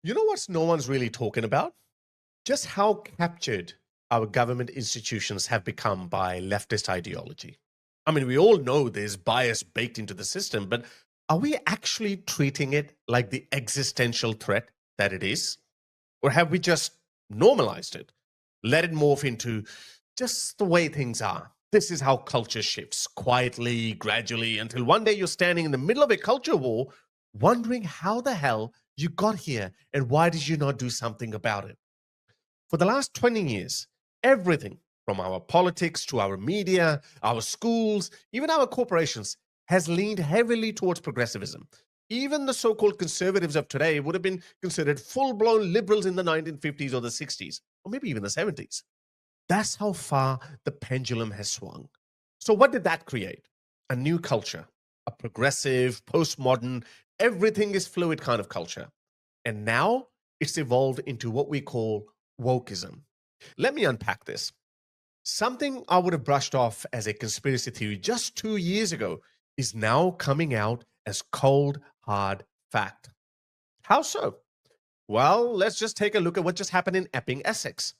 You know what's no one's really talking about? Just how captured our government institutions have become by leftist ideology. I mean, we all know there's bias baked into the system, but are we actually treating it like the existential threat that it is? Or have we just normalized it, let it morph into just the way things are? This is how culture shifts quietly, gradually, until one day you're standing in the middle of a culture war, wondering how the hell you got here and why did you not do something about it? For the last 20 years, everything from our politics to our media, our schools, even our corporations has leaned heavily towards progressivism. Even the so called conservatives of today would have been considered full blown liberals in the 1950s or the 60s, or maybe even the 70s. That's how far the pendulum has swung. So, what did that create? A new culture, a progressive, postmodern, everything is fluid kind of culture. And now it's evolved into what we call wokeism. Let me unpack this. Something I would have brushed off as a conspiracy theory just 2 years ago is now coming out as cold, hard fact. How so? Well, let's just take a look at what just happened in Epping, Essex.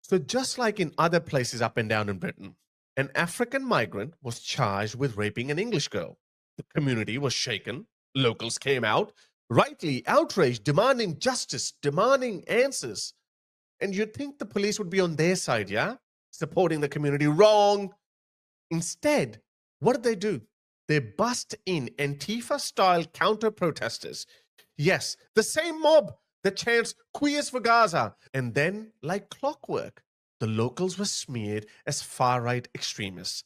So, just like in other places up and down in Britain, an African migrant was charged with raping an English girl. The community was shaken. Locals came out, rightly outraged, demanding justice, demanding answers. And you'd think the police would be on their side, yeah? Supporting the community. Wrong. Instead, what did they do? They bust in Antifa-style counter-protesters. Yes, the same mob that chants "Queers for Gaza." And then, like clockwork, the locals were smeared as far-right extremists.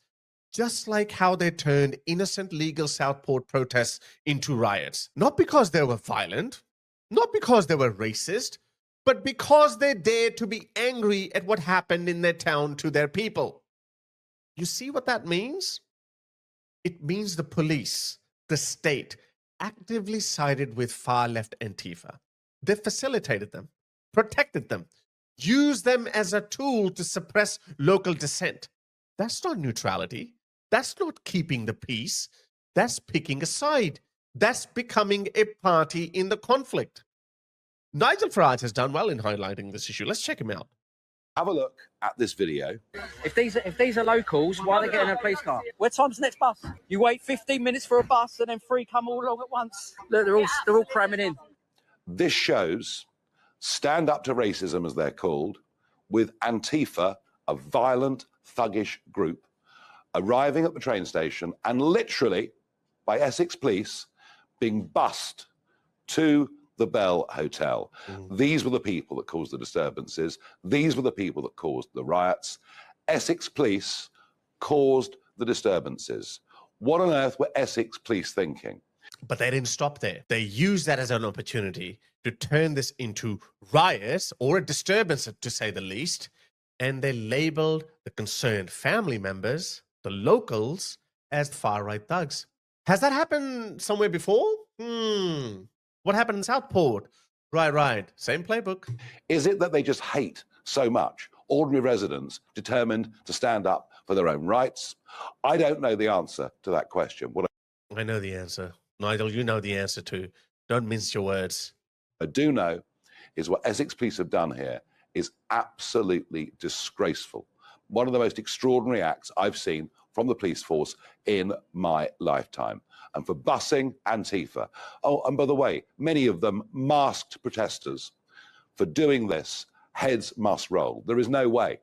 Just like how they turned innocent legal Southport protests into riots. Not because they were violent, not because they were racist, but because they dared to be angry at what happened in their town to their people. You see what that means? It means the police, the state, actively sided with far left Antifa. They facilitated them, protected them, used them as a tool to suppress local dissent. That's not neutrality. That's not keeping the peace. That's picking a side. That's becoming a party in the conflict. Nigel Farage has done well in highlighting this issue. Let's check him out. Have a look at this video. If these are locals, why are they getting a police car? What time's the next bus? You wait 15 minutes for a bus and then three come all along at once. Look, they're all cramming in. This shows stand up to racism, as they're called, with Antifa, a violent, thuggish group, arriving at the train station and literally, by Essex police, being bussed to the Bell Hotel. These were the people that caused the disturbances. These were the people that caused the riots. Essex police caused the disturbances. What on earth were Essex police thinking? But they didn't stop there. They used that as an opportunity to turn this into riots or a disturbance, to say the least. And they labeled the concerned family members, the locals, as far right thugs. Has that happened somewhere before? What happened in Southport? Right. Same playbook. Is it that they just hate so much ordinary residents determined to stand up for their own rights? I don't know the answer to that question. What I know the answer. Nigel, you know the answer too. Don't mince your words. I do know is what Essex police have done here is absolutely disgraceful. One of the most extraordinary acts I've seen from the police force in my lifetime. And for bussing Antifa. Oh, and by the way, many of them masked protesters. For doing this, heads must roll. There is no way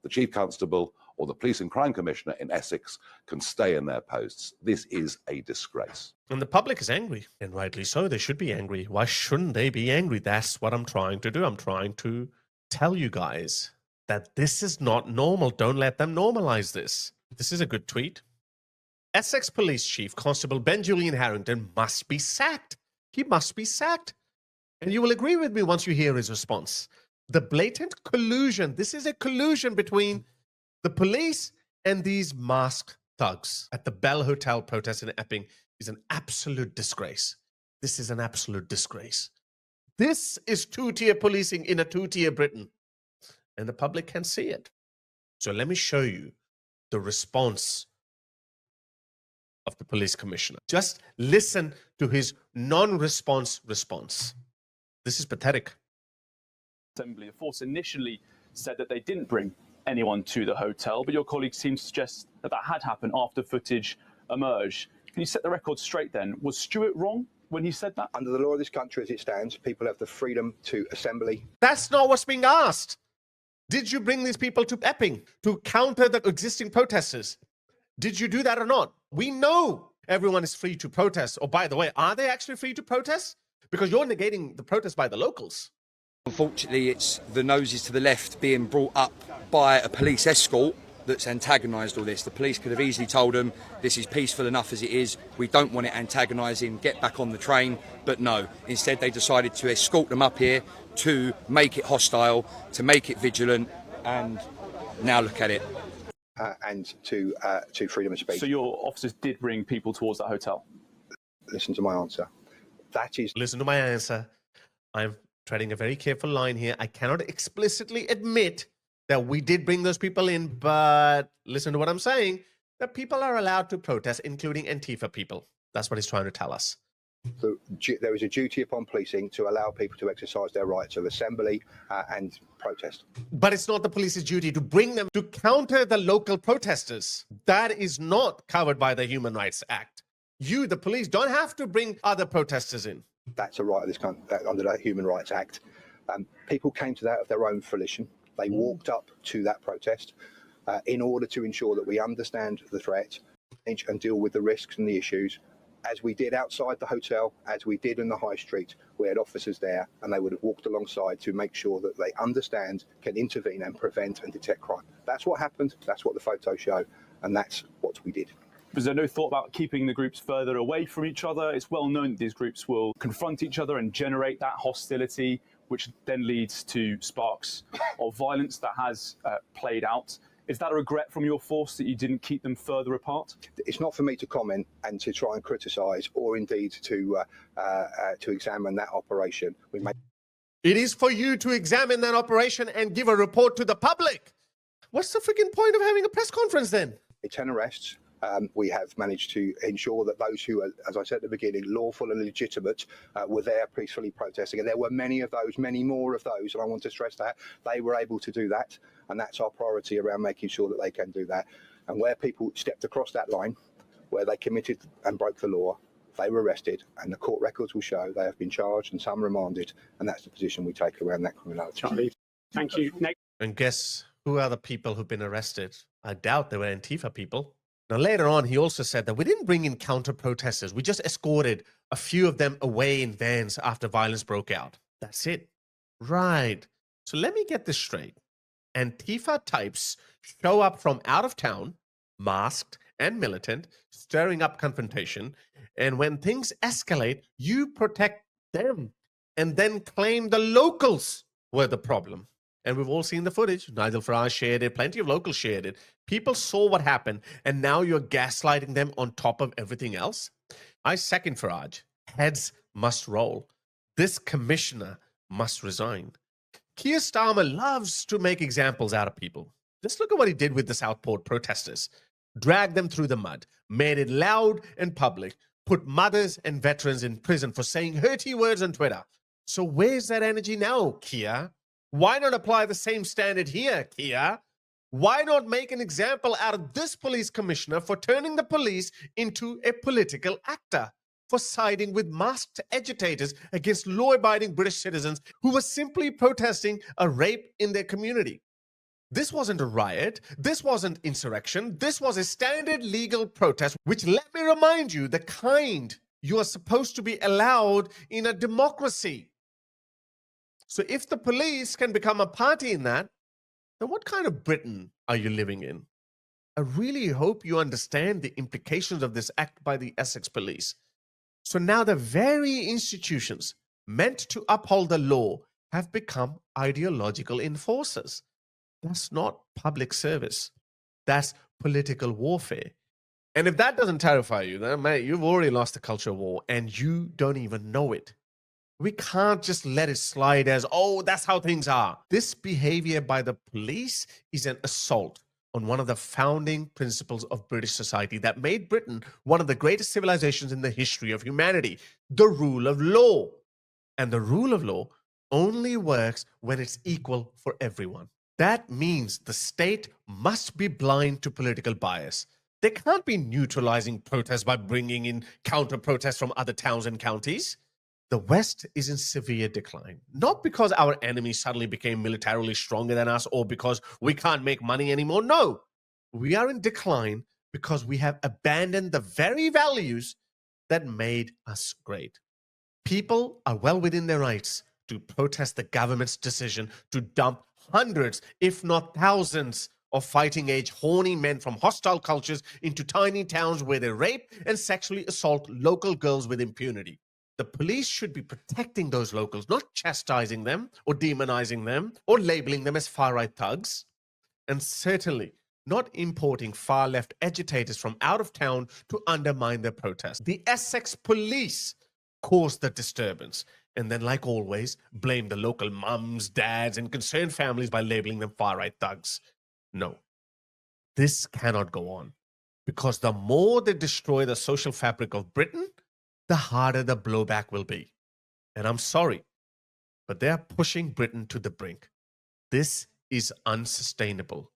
the Chief Constable or the Police and Crime Commissioner in Essex can stay in their posts. This is a disgrace. And the public is angry, and rightly so. They should be angry. Why shouldn't they be angry? That's what I'm trying to do. I'm trying to tell you guys that this is not normal. Don't let them normalize this. This is a good tweet. Essex Police Chief Constable Ben Julian Harrington must be sacked. He must be sacked. And you will agree with me once you hear his response. The blatant collusion. This is a collusion between the police and these masked thugs at the Bell Hotel protest in Epping is an absolute disgrace. This is an absolute disgrace. This is two-tier policing in a two-tier Britain. And the public can see it. So let me show you the response of the police commissioner. Just listen to his non-response response. This is pathetic. Assembly. The force initially said that they didn't bring anyone to the hotel, but your colleagues seem to suggest that that had happened after footage emerged. Can you set the record straight then? Was Stewart wrong when he said that? Under the law of this country as it stands, people have the freedom to assembly. That's not what's being asked. Did you bring these people to Epping to counter the existing protesters? Did you do that or not? We know everyone is free to protest. Oh, by the way, are they actually free to protest? Because you're negating the protest by the locals. Unfortunately, it's the noses to the left being brought up by a police escort that's antagonised all this. The police could have easily told them, this is peaceful enough as it is, we don't want it antagonising, get back on the train. But no, instead they decided to escort them up here to make it hostile, to make it vigilant, and now look at it. And to freedom of speech. So your officers did bring people towards that hotel? Listen to my answer. That is... Listen to my answer. I'm treading a very careful line here. I cannot explicitly admit that we did bring those people in, but listen to what I'm saying, that people are allowed to protest, including Antifa people. That's what he's trying to tell us. There is a duty upon policing to allow people to exercise their rights of assembly and protest. But it's not the police's duty to bring them to counter the local protesters. That is not covered by the Human Rights Act. You, the police, don't have to bring other protesters in. That's a right of this country, under the Human Rights Act. People came to that of their own volition. They walked up to that protest in order to ensure that we understand the threat and deal with the risks and the issues. As we did outside the hotel, as we did in the high street, we had officers there and they would have walked alongside to make sure that they understand, can intervene and prevent and detect crime. That's what happened, that's what the photos show, and that's what we did. Was there no thought about keeping the groups further away from each other? It's well known that these groups will confront each other and generate that hostility, which then leads to sparks of violence that has played out. Is that a regret from your force that you didn't keep them further apart? It's not for me to comment and to try and criticise or indeed to examine that operation. It is for you to examine that operation and give a report to the public. What's the freaking point of having a press conference then? 10 arrests. We have managed to ensure that those who are, as I said at the beginning, lawful and legitimate, were there peacefully protesting. And there were many of those, many more of those, and I want to stress that, they were able to do that. And that's our priority around making sure that they can do that. And where people stepped across that line, where they committed and broke the law, they were arrested, and the court records will show they have been charged and some remanded, and that's the position we take around that criminality. Charlie, thank you. Next. And guess who are the people who've been arrested? I doubt they were Antifa people. Now, later on, he also said that we didn't bring in counter-protesters. We just escorted a few of them away in vans after violence broke out. That's it. Right. So let me get this straight. Antifa types show up from out of town, masked and militant, stirring up confrontation. And when things escalate, you protect them and then claim the locals were the problem. And we've all seen the footage. Nigel Farage shared it. Plenty of locals shared it. People saw what happened, and now you're gaslighting them on top of everything else. I second Farage. Heads must roll. This commissioner must resign. Keir Starmer loves to make examples out of people. Just look at what he did with the Southport protesters. Dragged them through the mud, made it loud and public, put mothers and veterans in prison for saying hurty words on Twitter. So where's that energy now, Keir? Why not apply the same standard here, Keir? Why not make an example out of this police commissioner for turning the police into a political actor, for siding with masked agitators against law-abiding British citizens who were simply protesting a rape in their community? This wasn't a riot. This wasn't insurrection. This was a standard legal protest, which, let me remind you, the kind you are supposed to be allowed in a democracy. So if the police can become a party in that, then what kind of Britain are you living in? I really hope you understand the implications of this act by the Essex police. So now the very institutions meant to uphold the law have become ideological enforcers. That's not public service. That's political warfare. And if that doesn't terrify you, then mate, you've already lost the culture war and you don't even know it. We can't just let it slide as, oh, that's how things are. This behavior by the police is an assault on one of the founding principles of British society that made Britain one of the greatest civilizations in the history of humanity, the rule of law. And the rule of law only works when it's equal for everyone. That means the state must be blind to political bias. They can't be neutralizing protests by bringing in counter-protests from other towns and counties. The West is in severe decline, not because our enemies suddenly became militarily stronger than us or because we can't make money anymore. No, we are in decline because we have abandoned the very values that made us great. People are well within their rights to protest the government's decision to dump hundreds, if not thousands, of fighting-age horny men from hostile cultures into tiny towns where they rape and sexually assault local girls with impunity. The police should be protecting those locals, not chastising them or demonizing them or labeling them as far-right thugs. And certainly not importing far-left agitators from out of town to undermine their protest. The Essex police caused the disturbance and then, like always, blame the local mums, dads, and concerned families by labeling them far-right thugs. No, this cannot go on, because the more they destroy the social fabric of Britain, the harder the blowback will be. And I'm sorry, but they are pushing Britain to the brink. This is unsustainable.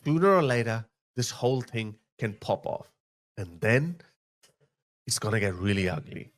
Sooner or later, this whole thing can pop off. And then it's going to get really ugly.